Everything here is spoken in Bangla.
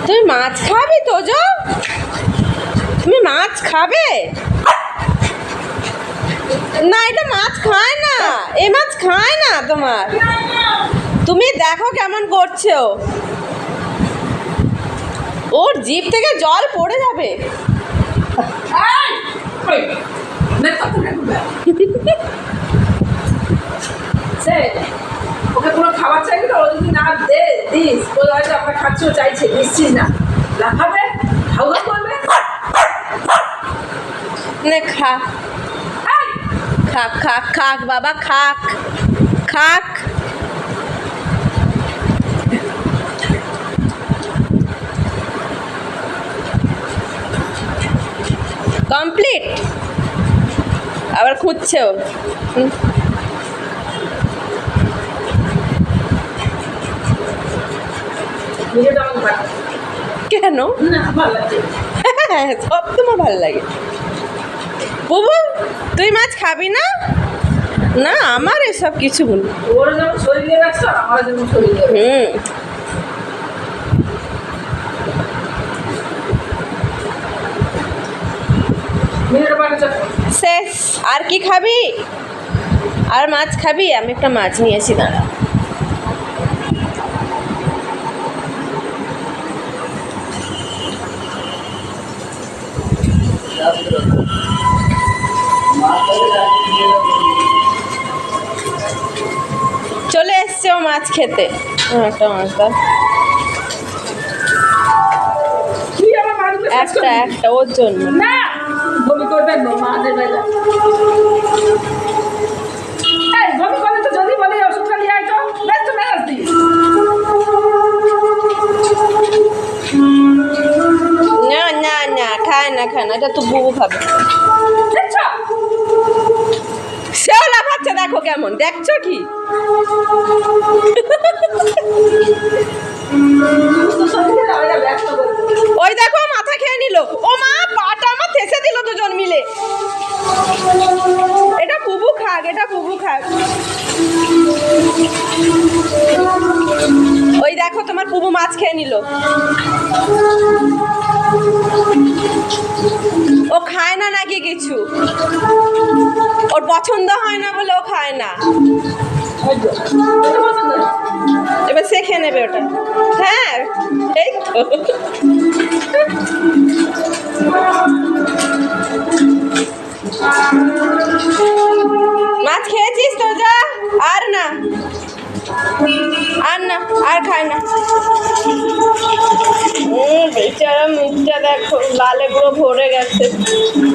তুমি মাছ খাবে তোজো? তুমি মাছ খাবে না? এটা মাছ খায় না, এ মাছ খায় না তোমার। তুমি দেখো কেমন করছে ও, ওর জিভ থেকে জল পড়ে যাবে। ওকে কোনো খাবার চাইবি তো, ও যদি না দে দিস, ও হয়তো আমরা খাচ্ছেও চাইছে, দিচ্ছিস না, লাফাবে, হাউগা করবে। নে খা, খাক খাক খাক বাবা, খাক খাক। কমপ্লিট, আবার খুঁজছে ও। কেন? হ্যাঁ, সব তোমার ভালো লাগে। বুবু তুই মাছ খাবি না? না আমার এসব কিছু বল। ওরা যেমন শরীরে রাখছো, আমরা যেমন শরীরে। শেষ। আর কি খাবি? আর মাছ খাবি? আমি একটা মাছ নিয়েছি, দাঁড়া। চলে এসছে ও মাছ খেতে। একটা মাছ দাও, একটা একটা ওর জন্য। না বমি করবেন না, মাঝে বেলা এই বমি করলে তো যদি বলি ওষুধটা নিয়ে আয় তো, ব্যস্ত মেজাজ দিই। না না না, খায় না খায় না, এটা তো বুবু খাবে। সেও লাফাচ্ছে, দেখো কেমন, দেখছো কি? ওই দেখো মাথা খেয়ে নিল। ও মা, পাটা আমার থেসে দিল দুজন মিলে। এটা বুবু খাক, এটা বুবু খাক। ওই দেখো তোমার বুবু মাছ খেয়ে নিল। ও খায় না নাকি কিছু? ওর পছন্দ হয় না বলে ও খায় না। এবার সে খেয়ে নেবে ওটা। হ্যাঁ এই তো। মাছ খেয়েছিস তো, যা। আর না, আর না, আর খায় না। বেচারা মুখটা দেখো, লালে পুরো ভরে গেছে।